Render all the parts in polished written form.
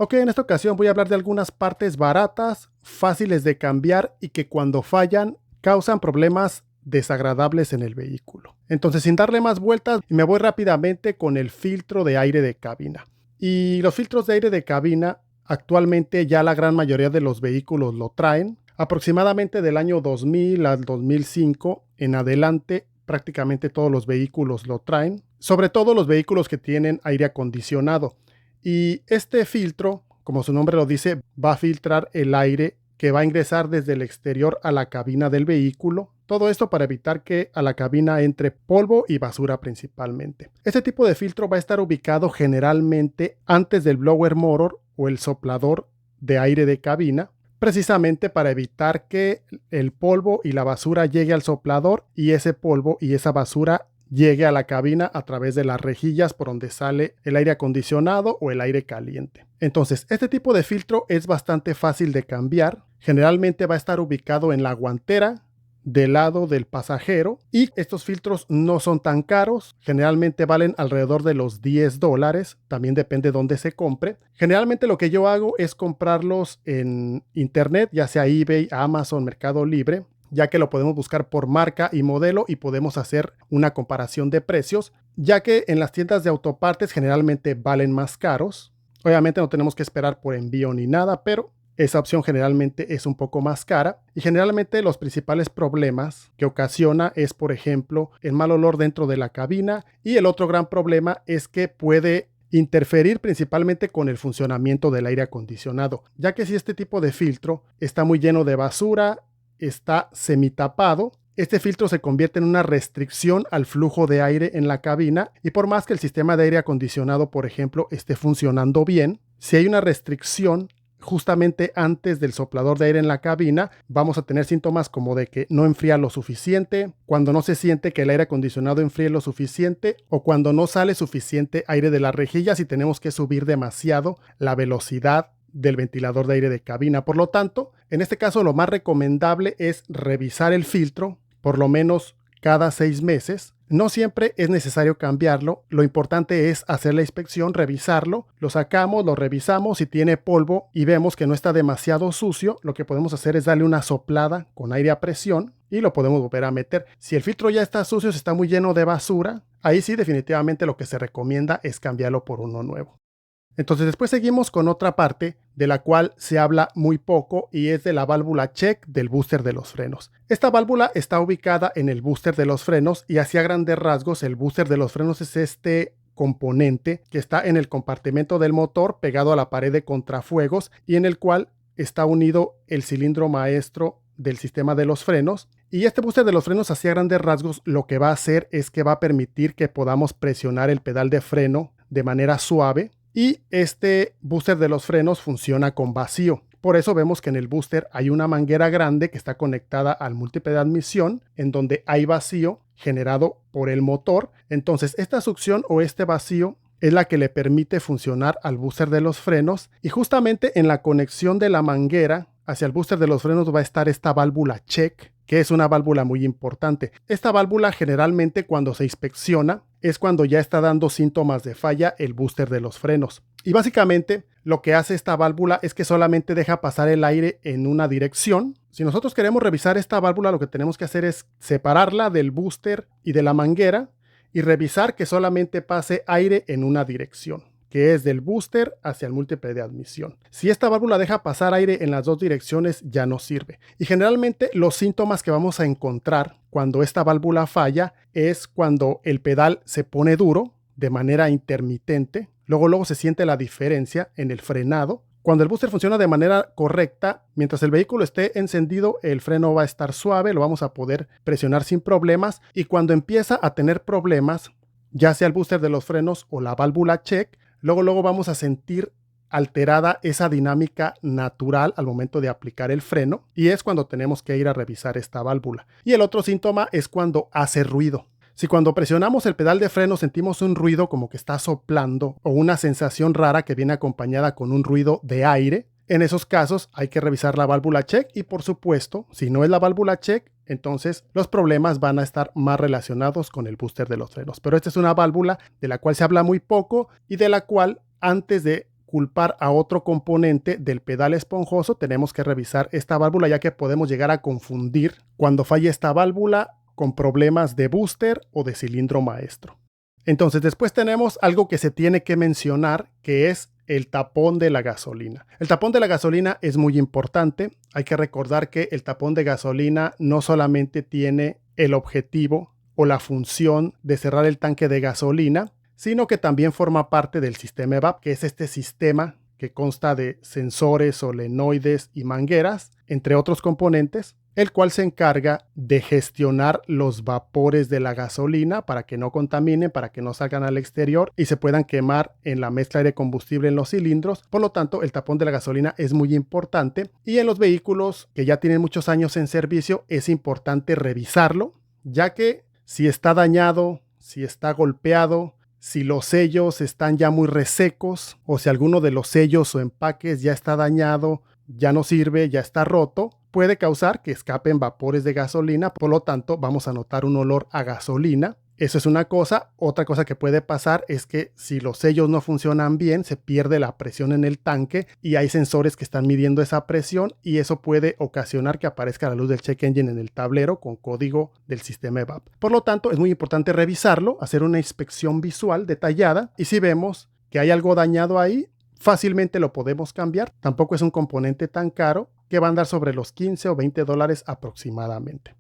Ok, en esta ocasión voy a hablar de algunas partes baratas, fáciles de cambiar y que cuando fallan causan problemas desagradables en el vehículo. Entonces, sin darle más vueltas, me voy rápidamente con el filtro de aire de cabina. Y los filtros de aire de cabina actualmente ya la gran mayoría de los vehículos lo traen. Aproximadamente del año 2000 al 2005 en adelante, prácticamente todos los vehículos lo traen. Sobre todo los vehículos que tienen aire acondicionado. Y este filtro, como su nombre lo dice, va a filtrar el aire que va a ingresar desde el exterior a la cabina del vehículo. Todo esto para evitar que a la cabina entre polvo y basura principalmente. Este tipo de filtro va a estar ubicado generalmente antes del blower motor o el soplador de aire de cabina, precisamente para evitar que el polvo y la basura llegue al soplador y ese polvo y esa basura llegue a la cabina a través de las rejillas por donde sale el aire acondicionado o el aire caliente. Entonces, este tipo de filtro es bastante fácil de cambiar. Generalmente va a estar ubicado en la guantera del lado del pasajero y estos filtros no son tan caros. Generalmente valen alrededor de los $10. También depende de dónde se compre. Generalmente lo que yo hago es comprarlos en internet, ya sea eBay, Amazon, Mercado Libre, ya que lo podemos buscar por marca y modelo y podemos hacer una comparación de precios, ya que en las tiendas de autopartes generalmente valen más caros. Obviamente no tenemos que esperar por envío ni nada, pero esa opción generalmente es un poco más cara y generalmente los principales problemas que ocasiona es, por ejemplo, el mal olor dentro de la cabina, y el otro gran problema es que puede interferir principalmente con el funcionamiento del aire acondicionado, ya que si este tipo de filtro está muy lleno de basura, está semitapado, este filtro se convierte en una restricción al flujo de aire en la cabina, y por más que el sistema de aire acondicionado, por ejemplo, esté funcionando bien, si hay una restricción justamente antes del soplador de aire en la cabina, vamos a tener síntomas como de que no enfría lo suficiente, cuando no se siente que el aire acondicionado enfríe lo suficiente, o cuando no sale suficiente aire de las rejillas y tenemos que subir demasiado la velocidad del ventilador de aire de cabina. Por lo tanto, en este caso lo más recomendable es revisar el filtro por lo menos cada 6 meses. No siempre es necesario cambiarlo, lo importante es hacer la inspección, revisarlo, lo sacamos, lo revisamos, si tiene polvo y vemos que no está demasiado sucio, lo que podemos hacer es darle una soplada con aire a presión y lo podemos volver a meter. Si el filtro ya está sucio, si está muy lleno de basura, ahí sí definitivamente lo que se recomienda es cambiarlo por uno nuevo. Entonces después seguimos con otra parte de la cual se habla muy poco y es de la válvula check del booster de los frenos. Esta válvula está ubicada en el booster de los frenos y así a grandes rasgos el booster de los frenos es este componente que está en el compartimento del motor pegado a la pared de contrafuegos y en el cual está unido el cilindro maestro del sistema de los frenos. Y este booster de los frenos, así a grandes rasgos, lo que va a hacer es que va a permitir que podamos presionar el pedal de freno de manera suave. Y este booster de los frenos funciona con vacío. Por eso vemos que en el booster hay una manguera grande que está conectada al múltiple de admisión, en donde hay vacío generado por el motor. Entonces, esta succión o este vacío es la que le permite funcionar al booster de los frenos. Y justamente en la conexión de la manguera hacia el booster de los frenos va a estar esta válvula check, que es una válvula muy importante. Esta válvula generalmente cuando se inspecciona es cuando ya está dando síntomas de falla el booster de los frenos. Y básicamente lo que hace esta válvula es que solamente deja pasar el aire en una dirección. Si nosotros queremos revisar esta válvula, lo que tenemos que hacer es separarla del booster y de la manguera y revisar que solamente pase aire en una dirección, que es del booster hacia el múltiple de admisión. Si esta válvula deja pasar aire en las dos direcciones, ya no sirve. Y generalmente los síntomas que vamos a encontrar cuando esta válvula falla es cuando el pedal se pone duro de manera intermitente. Luego se siente la diferencia en el frenado. Cuando el booster funciona de manera correcta, mientras el vehículo esté encendido, el freno va a estar suave, lo vamos a poder presionar sin problemas. Y cuando empieza a tener problemas, ya sea el booster de los frenos o la válvula check, luego vamos a sentir alterada esa dinámica natural al momento de aplicar el freno, y es cuando tenemos que ir a revisar esta válvula. Y el otro síntoma es cuando hace ruido. Si cuando presionamos el pedal de freno sentimos un ruido como que está soplando o una sensación rara que viene acompañada con un ruido de aire, en esos casos hay que revisar la válvula check y por supuesto, si no es la válvula check, entonces los problemas van a estar más relacionados con el booster de los frenos. Pero esta es una válvula de la cual se habla muy poco y de la cual antes de culpar a otro componente del pedal esponjoso, tenemos que revisar esta válvula, ya que podemos llegar a confundir cuando falla esta válvula con problemas de booster o de cilindro maestro. Entonces después tenemos algo que se tiene que mencionar, que es el tapón de la gasolina. El tapón de la gasolina es muy importante. Hay que recordar que el tapón de gasolina no solamente tiene el objetivo o la función de cerrar el tanque de gasolina, sino que también forma parte del sistema EVAP, que es este sistema que consta de sensores, solenoides y mangueras, entre otros componentes, el cual se encarga de gestionar los vapores de la gasolina para que no contaminen, para que no salgan al exterior y se puedan quemar en la mezcla de combustible en los cilindros. Por lo tanto, el tapón de la gasolina es muy importante y en los vehículos que ya tienen muchos años en servicio es importante revisarlo, ya que si está dañado, si está golpeado, si los sellos están ya muy resecos o si alguno de los sellos o empaques ya está dañado, ya no sirve, ya está roto, puede causar que escapen vapores de gasolina, por lo tanto vamos a notar un olor a gasolina. Eso es una cosa. Otra cosa que puede pasar es que si los sellos no funcionan bien, se pierde la presión en el tanque y hay sensores que están midiendo esa presión y eso puede ocasionar que aparezca la luz del check engine en el tablero con código del sistema EVAP. Por lo tanto, es muy importante revisarlo, hacer una inspección visual detallada y si vemos que hay algo dañado ahí, fácilmente lo podemos cambiar. Tampoco es un componente tan caro, que va a andar sobre los 15 o 20 dólares aproximadamente.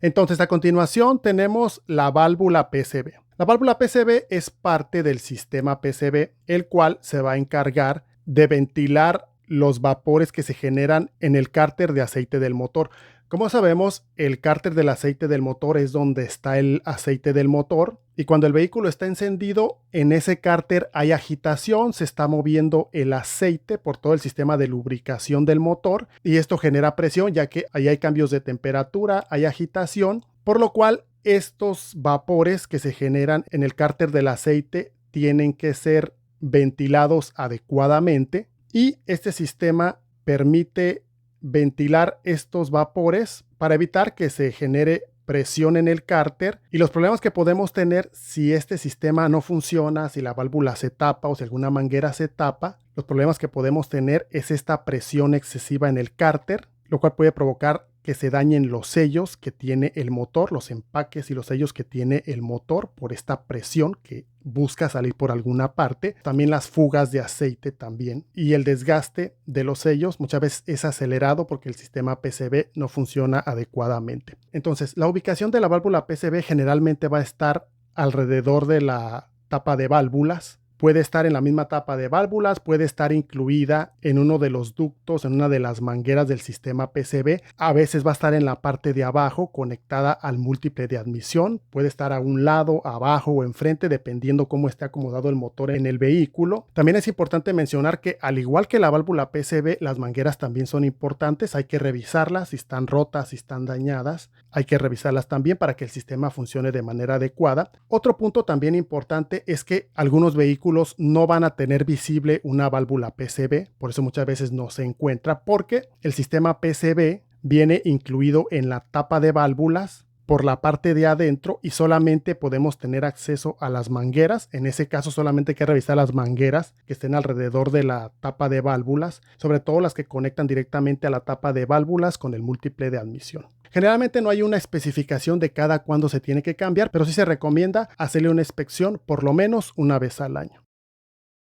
Entonces, a continuación tenemos la válvula PCV. La válvula PCV es parte del sistema PCV, el cual se va a encargar de ventilar los vapores que se generan en el cárter de aceite del motor. Como sabemos, el cárter del aceite del motor es donde está el aceite del motor y cuando el vehículo está encendido, en ese cárter hay agitación, se está moviendo el aceite por todo el sistema de lubricación del motor y esto genera presión ya que ahí hay cambios de temperatura, hay agitación, por lo cual estos vapores que se generan en el cárter del aceite tienen que ser ventilados adecuadamente y este sistema permite ventilar estos vapores para evitar que se genere presión en el cárter y los problemas que podemos tener si este sistema no funciona, si la válvula se tapa o si alguna manguera se tapa, los problemas que podemos tener es esta presión excesiva en el cárter, lo cual puede provocar que se dañen los sellos que tiene el motor, los empaques y los sellos que tiene el motor por esta presión que busca salir por alguna parte. También las fugas de aceite también. Y el desgaste de los sellos muchas veces es acelerado porque el sistema PCV no funciona adecuadamente. Entonces, la ubicación de la válvula PCV generalmente va a estar alrededor de la tapa de válvulas. Puede estar en la misma tapa de válvulas, puede estar incluida en uno de los ductos, en una de las mangueras del sistema PCV. A veces va a estar en la parte de abajo conectada al múltiple de admisión. Puede estar a un lado, abajo o enfrente, dependiendo cómo esté acomodado el motor en el vehículo. También es importante mencionar que al igual que la válvula PCV, las mangueras también son importantes. Hay que revisarlas si están rotas, si están dañadas. Hay que revisarlas también para que el sistema funcione de manera adecuada. Otro punto también importante es que algunos vehículos no van a tener visible una válvula PCV, por eso muchas veces no se encuentra, porque el sistema PCV viene incluido en la tapa de válvulas por la parte de adentro y solamente podemos tener acceso a las mangueras. En ese caso solamente hay que revisar las mangueras que estén alrededor de la tapa de válvulas, sobre todo las que conectan directamente a la tapa de válvulas con el múltiple de admisión. Generalmente no hay una especificación de cada cuándo se tiene que cambiar, pero sí se recomienda hacerle una inspección por lo menos una vez al año.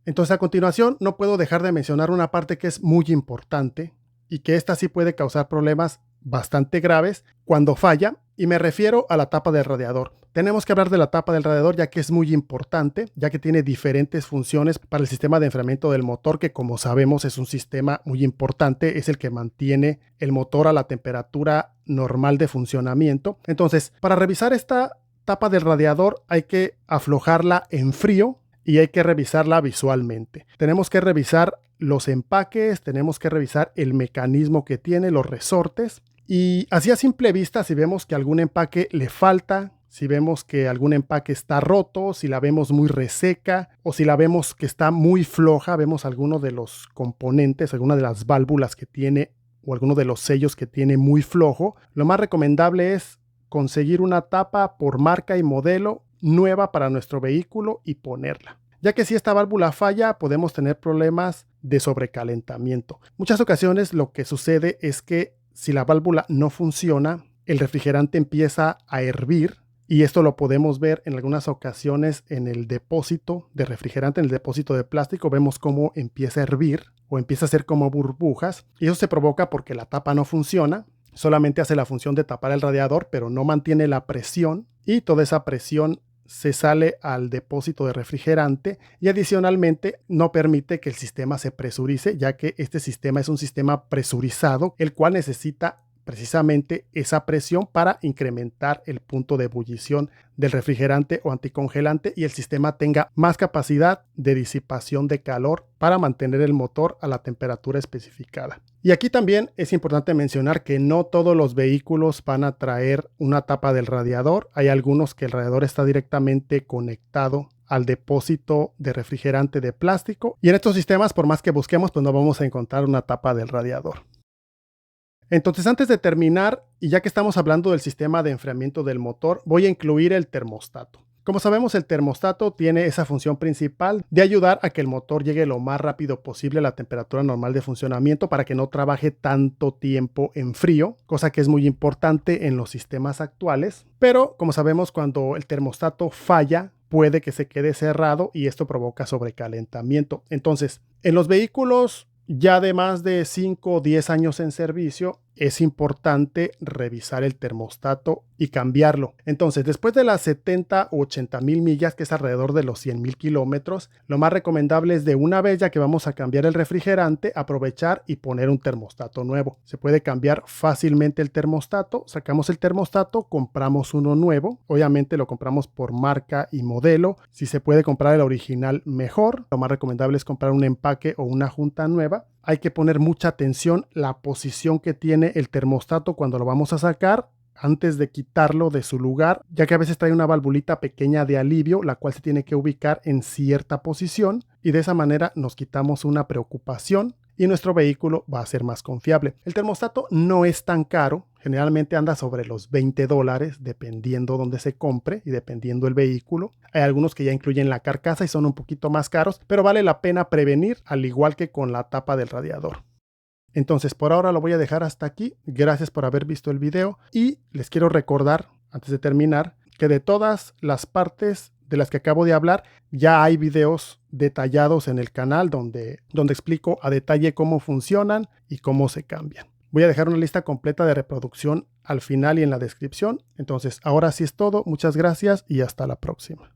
Entonces, a continuación, no puedo dejar de mencionar una parte que es muy importante y que esta sí puede causar problemas bastante graves cuando falla, y me refiero a la tapa del radiador. Tenemos que hablar de la tapa del radiador ya que es muy importante, ya que tiene diferentes funciones para el sistema de enfriamiento del motor, que como sabemos es un sistema muy importante, es el que mantiene el motor a la temperatura normal de funcionamiento. Entonces, para revisar esta tapa del radiador hay que aflojarla en frío y hay que revisarla visualmente. Tenemos que revisar los empaques, tenemos que revisar el mecanismo que tiene, los resortes. Y así a simple vista, si vemos que algún empaque le falta, si vemos que algún empaque está roto, si la vemos muy reseca o si la vemos que está muy floja, vemos alguno de los componentes, alguna de las válvulas que tiene o alguno de los sellos que tiene muy flojo, lo más recomendable es conseguir una tapa por marca y modelo nueva para nuestro vehículo y ponerla. ya que si esta válvula falla podemos tener problemas de sobrecalentamiento. Muchas ocasiones lo que sucede es que si la válvula no funciona, el refrigerante empieza a hervir, y esto lo podemos ver en algunas ocasiones en el depósito de refrigerante, en el depósito de plástico. Vemos cómo empieza a hervir o empieza a hacer como burbujas, y eso se provoca porque la tapa no funciona. Solamente hace la función de tapar el radiador, pero no mantiene la presión, y toda esa presión se sale al depósito de refrigerante, y adicionalmente no permite que el sistema se presurice, ya que este sistema es un sistema presurizado, el cual necesita precisamente esa presión para incrementar el punto de ebullición del refrigerante o anticongelante, y el sistema tenga más capacidad de disipación de calor para mantener el motor a la temperatura especificada. Y aquí también es importante mencionar que no todos los vehículos van a traer una tapa del radiador. Hay algunos que el radiador está directamente conectado al depósito de refrigerante de plástico, y en estos sistemas, por más que busquemos, pues no vamos a encontrar una tapa del radiador. Entonces, antes de terminar, y ya que estamos hablando del sistema de enfriamiento del motor, voy a incluir el termostato. Como sabemos, el termostato tiene esa función principal de ayudar a que el motor llegue lo más rápido posible a la temperatura normal de funcionamiento para que no trabaje tanto tiempo en frío, cosa que es muy importante en los sistemas actuales. Pero, como sabemos, cuando el termostato falla, puede que se quede cerrado y esto provoca sobrecalentamiento. Entonces, en los vehículos ya de más de 5 o 10 años en servicio, es importante revisar el termostato y cambiarlo. Entonces, después de las 70 o 80 mil millas, que es alrededor de los 100 mil kilómetros, lo más recomendable es de una vez, ya que vamos a cambiar el refrigerante, aprovechar y poner un termostato nuevo. Se puede cambiar fácilmente el termostato. Sacamos el termostato, compramos uno nuevo. Obviamente lo compramos por marca y modelo. Si se puede comprar el original, mejor. Lo más recomendable es comprar un empaque o una junta nueva. Hay que poner mucha atención la posición que tiene el termostato cuando lo vamos a sacar, antes de quitarlo de su lugar, ya que a veces trae una valvulita pequeña de alivio, la cual se tiene que ubicar en cierta posición, y de esa manera nos quitamos una preocupación y nuestro vehículo va a ser más confiable. El termostato no es tan caro, generalmente anda sobre los $20 dependiendo dónde se compre y dependiendo el vehículo. Hay algunos que ya incluyen la carcasa y son un poquito más caros, pero vale la pena prevenir, al igual que con la tapa del radiador. Entonces, por ahora lo voy a dejar hasta aquí. Gracias por haber visto el video, y les quiero recordar, antes de terminar, que de todas las partes de las que acabo de hablar, ya hay videos detallados en el canal donde explico a detalle cómo funcionan y cómo se cambian. Voy a dejar una lista completa de reproducción al final y en la descripción. Entonces, ahora sí es todo. Muchas gracias y hasta la próxima.